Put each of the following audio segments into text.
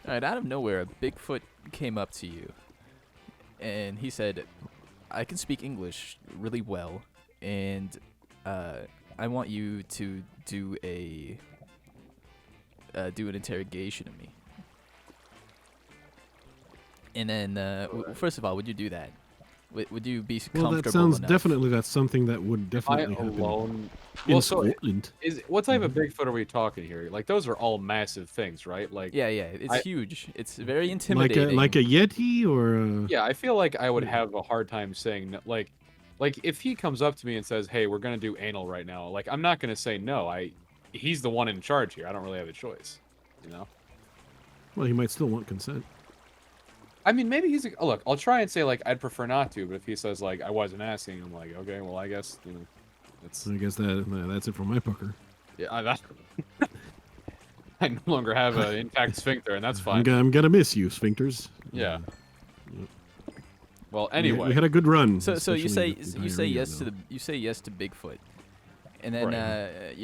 All right, out of nowhere, a Bigfoot came up to you, and he said, "I can speak English really well, and I want you to do an interrogation of me." And then, first of all, would you do that? Would you be comfortable Well, that sounds enough? definitely that's something that would Am I definitely happen alone? in Well, so Scotland. what type of Bigfoot are we talking here? Like those are all massive things, right? Like Yeah, it's huge. It's very Like intimidating. a Yeti or a... yeah, I feel like I would have a hard time saying no, like if he comes up to me and says, "Hey, we're gonna do anal right now," like I'm not gonna say no. He's the one in charge here. I don't really have a choice, you know. Well, he might still want consent. I mean, maybe he's look. I'll try and say like I'd prefer not to, but if he says like I wasn't asking, I'm like, okay, well I guess that's. I guess that's it for my pucker. Yeah, I no longer have an intact sphincter, and that's fine. I'm gonna miss you, sphincters. Yeah. Yep. Well, anyway. We had a good run. So you say especially yes with to you say yes to Bigfoot, and then Right.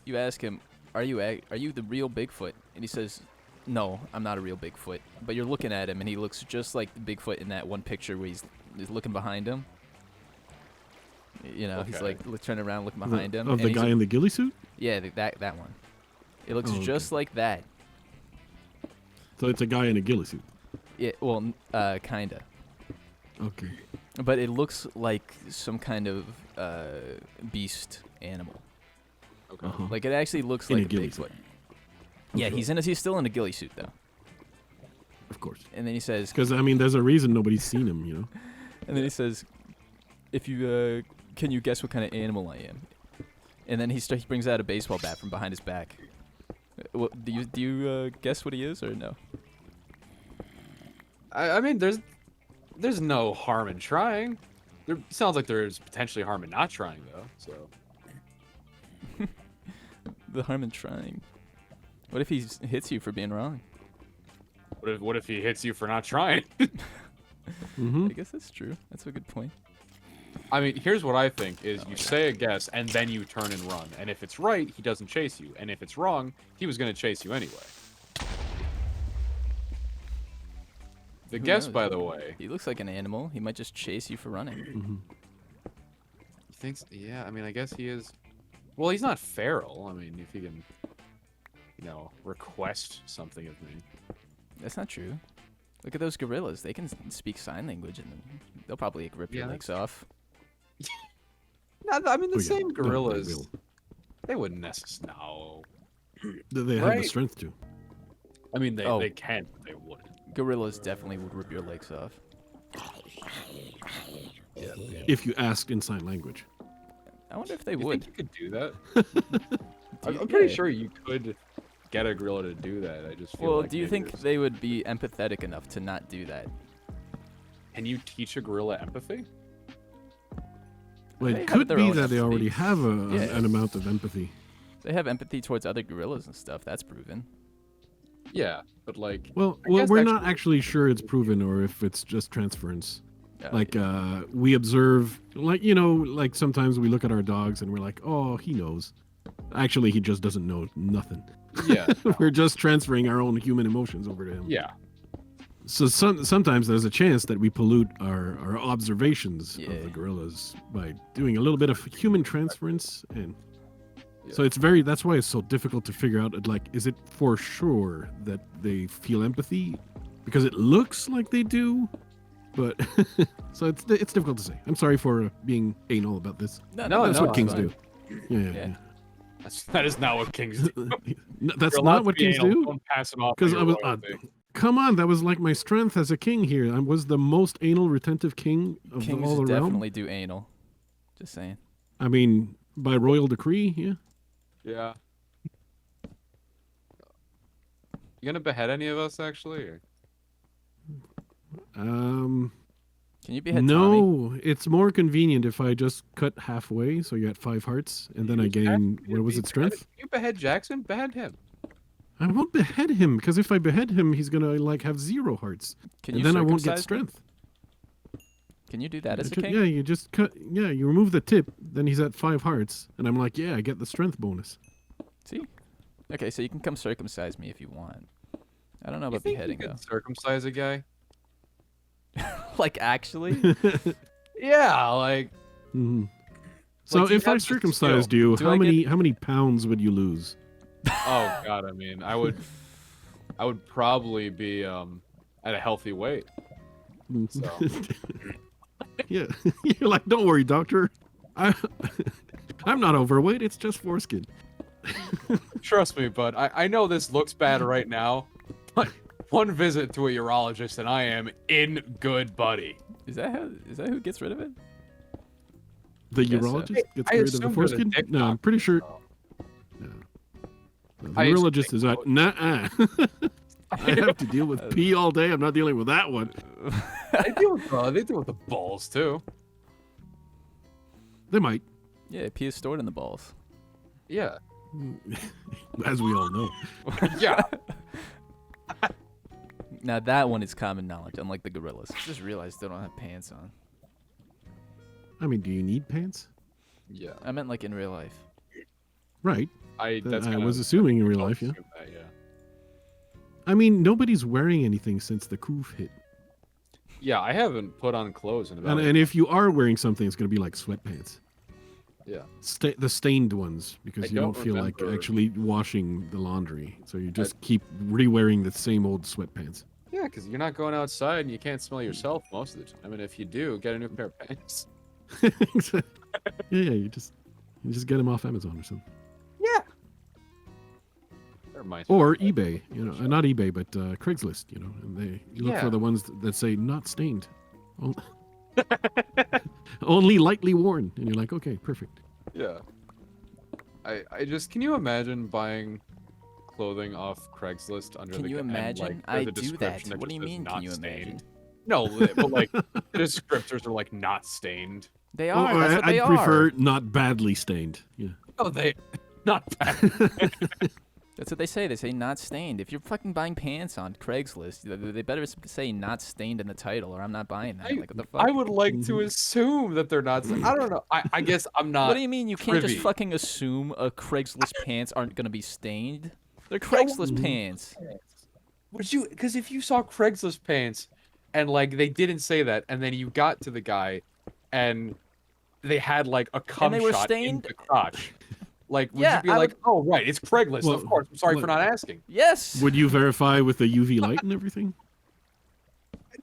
you ask him, are you the real Bigfoot? And he says, "No, I'm not a real Bigfoot." But you're looking at him, and he looks just like the Bigfoot in that one picture where he's looking behind him. You know, he's Okay. like turning around, looking behind him. Of and the he's guy in the ghillie suit? Yeah, that one. It looks Oh, okay. just like that. So it's a guy in a ghillie suit. Yeah, well, kinda. Okay. But it looks like some kind of beast animal. Okay. Uh-huh. Like it actually looks In like a a ghillie Bigfoot. suit. Yeah, Okay. he's still in a ghillie suit though. Of course. And then he says, Because, I mean, there's a reason nobody's seen him, you know? and then he says, "If you can you guess what kind of animal I am?" And then he brings out a baseball bat from behind his back. What, do you guess what he is or no? I mean, there's no harm in trying. There sounds like there's potentially harm in not trying though. So The harm in trying. What if he hits you for being wrong? what if he hits you for not trying? Mm-hmm. I guess that's true. That's a good point. I mean, here's what I think is you say a guess and then you turn and run. And if it's right, he doesn't chase you. And if it's wrong, he was going to chase you anyway. The Who guess, knows? by the way. He looks like an animal. He might just chase you for running. Mm-hmm. He thinks, yeah, I mean, I guess he is. Well, he's not feral. I mean, if he can, request something of me. That's not true. Look at those gorillas. They can speak sign language, and they'll probably rip your Yeah, legs off. No, I mean, the Oh, yeah. same No, they gorillas, will. they wouldn't necessarily. No. They have the Right. strength to. I mean, Oh. they can, but they wouldn't. Gorillas definitely would rip your legs off. Yeah. If you asked in sign language. I wonder if they You would. think you could do that? Do you- I'm pretty yeah. sure you could get a gorilla to do that. I just feel Well, like do you maybe think there's- they would be empathetic enough to not do that? Can you teach a gorilla empathy? Well, They it have could their be own that they already empathy. have Yeah. an amount of empathy. They have empathy towards other gorillas and stuff. That's proven. Yeah, but like, Well, I guess we're not actually sure it's proven or if it's just transference. Yeah, Like, we observe, like sometimes we look at our dogs and we're like, oh, he knows. Actually, he just doesn't know nothing. yeah, We're just transferring our own human emotions over to him. yeah, So sometimes there's a chance that we pollute our observations of Yeah. the gorillas by doing a little bit of human transference, and so Yeah. that's why it's so difficult to figure out. Like, is it for sure that they feel empathy? Because it looks like they do, but so it's difficult to say. I'm sorry for being anal about this. No, That's no, what kings fine. do. Yeah, Yeah. yeah. that is not what kings do. No, that's You're allowed not to what be kings anal, do. Don't pass it off. Because as I your was, loyalty. come on, that was like my strength as a king here. I was the most anal retentive king of Kings all the realm. definitely do anal. Just saying. I mean, by royal decree, yeah. Yeah. You gonna behead any of us actually? Or? Can you behead Tommy? No, it's more convenient if I just cut halfway, so you got 5 hearts, and then I gain, what was it, strength? You behead Jackson? Behead him. I won't behead him, because if I behead him, he's gonna like have 0 hearts, Can and you then I won't get circumcise him? strength. Can you do that as a Ju- king? Yeah, you just cut. Yeah, you remove the tip, then he's at 5 hearts, and I'm like, yeah, I get the strength bonus. See? Okay, so you can come circumcise me if you want. I don't know You about think you beheading could though. circumcise a guy? Like actually? Yeah, like Mhm. So Like, you if I have the skill. circumcised you, Do how I get- many pounds would you lose? Oh god, I mean, I would probably be at a healthy weight. So Yeah, you're like, don't worry, doctor. I, I'm not overweight. It's just foreskin. trust me, bud. I know this looks bad right now, but one visit to a urologist and I am in good, buddy. Is that who gets rid of it? The guess so. urologist gets I rid of the assumed you're the foreskin. dick No, I'm doctor, pretty sure. though. No. The I used to urologist think is so. like, nah. I have to deal with pee all day. I'm not dealing with that one. They deal with the balls too. They might, Yeah, pee is stored in the balls. Yeah. as we all know. Yeah. Now that one is common knowledge, unlike the gorillas. Just realized they don't have pants on. I mean, do you need pants? Yeah. I meant like in real life. Right. I was assuming in real life, yeah. Yeah. I mean, nobody's wearing anything since the coof hit. Yeah, I haven't put on clothes in about. And if you are wearing something, it's going to be like sweatpants. Yeah. The stained ones, because I you don't don't feel like remember- actually washing the laundry. So you just keep re-wearing the same old sweatpants. Yeah, because you're not going outside and you can't smell yourself most of the time. And if you do, get a new pair of pants. Yeah, you just get them off Amazon or something. Yeah. They're my Or eBay, not eBay, but Craigslist, and you look Yeah. for the ones that say not stained. Only lightly worn. And you're like, okay, perfect. Yeah. Can you imagine buying clothing off Craigslist under Can the you imagine? there's I a do description that. What do just you says mean? not Can you stained? imagine? No, but like the descriptors are like not stained. They are. That's what I'd they prefer are. not badly stained. Yeah. Oh, they not bad. That's what they say. They say not stained. If you're fucking buying pants on Craigslist, they better say not stained in the title, or I'm not buying that. Like what the fuck? I would like to assume that they're not. I don't know. I guess I'm not. What do you mean? You can't just privy. fucking assume a Craigslist pants aren't gonna be stained? They're Craigslist pants. Would you? Because if you saw Craigslist pants, and like they didn't say that, and then you got to the guy, and they had like a cum they were shot stained? in the crotch, like would Yeah, you be I like, would- oh right, it's Craigslist, Well, of course. I'm sorry for well- not asking. Yes. Would you verify with the UV light and everything?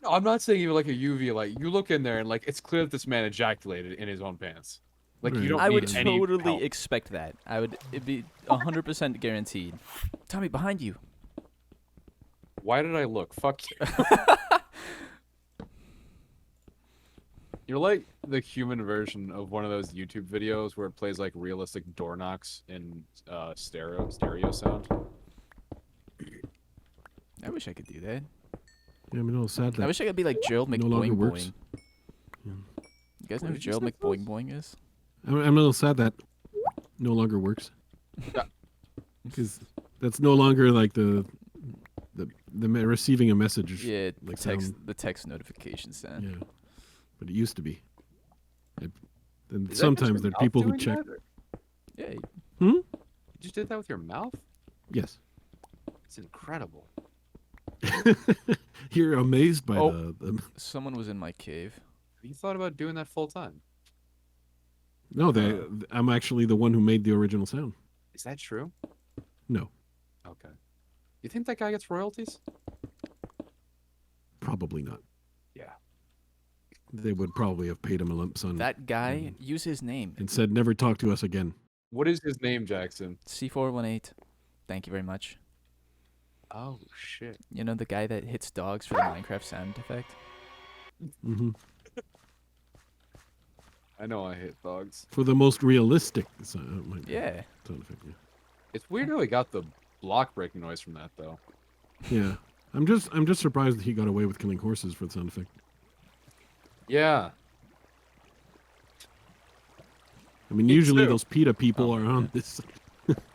No, I'm not saying even like a UV light. You look in there and like it's clear that this man ejaculated in his own pants. Like you Right. don't I need would any totally help. expect that. It'd be 100% guaranteed. Tommy, behind you. Why did I look? Fuck you. You're like the human version of one of those YouTube videos where it plays like realistic door knocks in stereo sound. I wish I could do that. Yeah, I'm a little sad I that wish I could be like Gerald no longer McBoing works. Boing. Yeah. You guys know What who did you Gerald say, McBoing Phyllis? Boing is? I'm a little sad that no longer works. Yeah. Because that's no longer like the receiving a message. Yeah, like the text notification sound. Yeah, but it used to be. And Is that 'cause sometimes your there are mouth people who doing check. that, or- Yeah, You just did that with your mouth? Yes. It's incredible. You're amazed by Oh. the someone was in my cave. Have you thought about doing that full time? no. I'm actually the one who made the original sound. Is that true? No, Okay. You think that guy gets royalties? probably not. Yeah. They would probably have paid him a lump sum That guy, use his name. and said, "Never talk to us again." What is his name, Jackson? C418. Thank you very much. Oh shit. You know the guy that hits dogs for the Minecraft sound effect? Hmm I know I hate dogs. For the most realistic sound, Yeah. sound effect. Yeah. It's weird how he got the block breaking noise from that though. Yeah. I'm just surprised that he got away with killing horses for the sound effect. Yeah. I mean, Me usually too. those PETA people Oh, are on yeah. this.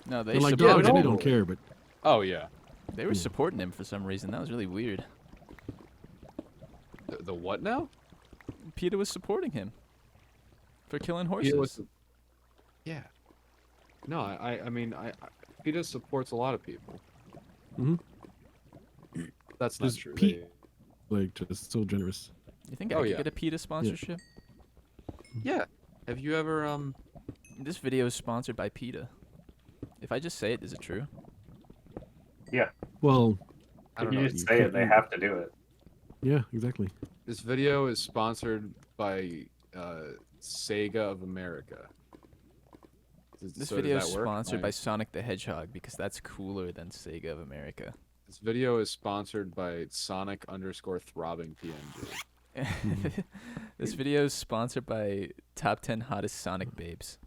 No, they They're like supported dogs and they him. don't care, but Oh yeah. They were supporting him for some reason. That was really weird. The what now? PETA was supporting him for killing He horses. was- Yeah. No, I mean, he just supports a lot of people. Mhm. That's not Just true. Pete. Like, just so generous. You think Oh, I could yeah. get a PETA sponsorship? Yeah. Have you ever This video is sponsored by PETA. If I just say it, is it true? Yeah. Well, I If don't you know. just say it, they have to do it. yeah, exactly. This video is sponsored by Sega of America. This So video does is that work? sponsored My- by Sonic the Hedgehog because that's cooler than Sega of America. This video is sponsored by Sonic_throbbing PNG. This video is sponsored by Top 10 Hottest Sonic Babes.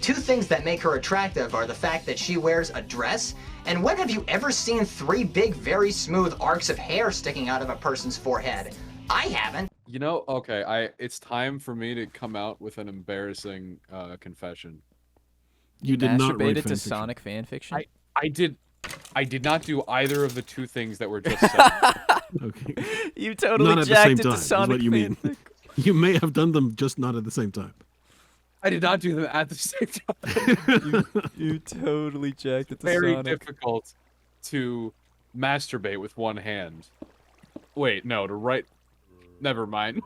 Two things that make her attractive are the fact that she wears a dress, and when have you ever seen 3 big, very smooth arcs of hair sticking out of a person's forehead? I haven't. You know, okay, it's time for me to come out with an embarrassing confession. You did not write Masturbated to fanfiction. Sonic fanfiction? I did not do either of the two things that were just said. Okay. You totally Not at the jacked same it time, to is Sonic what you mean. fanfic. You may have done them, just not at the same time. I did not do them at the same time. You totally jacked it to Very Sonic. difficult to masturbate with one hand. Wait, no, to right. Never mind.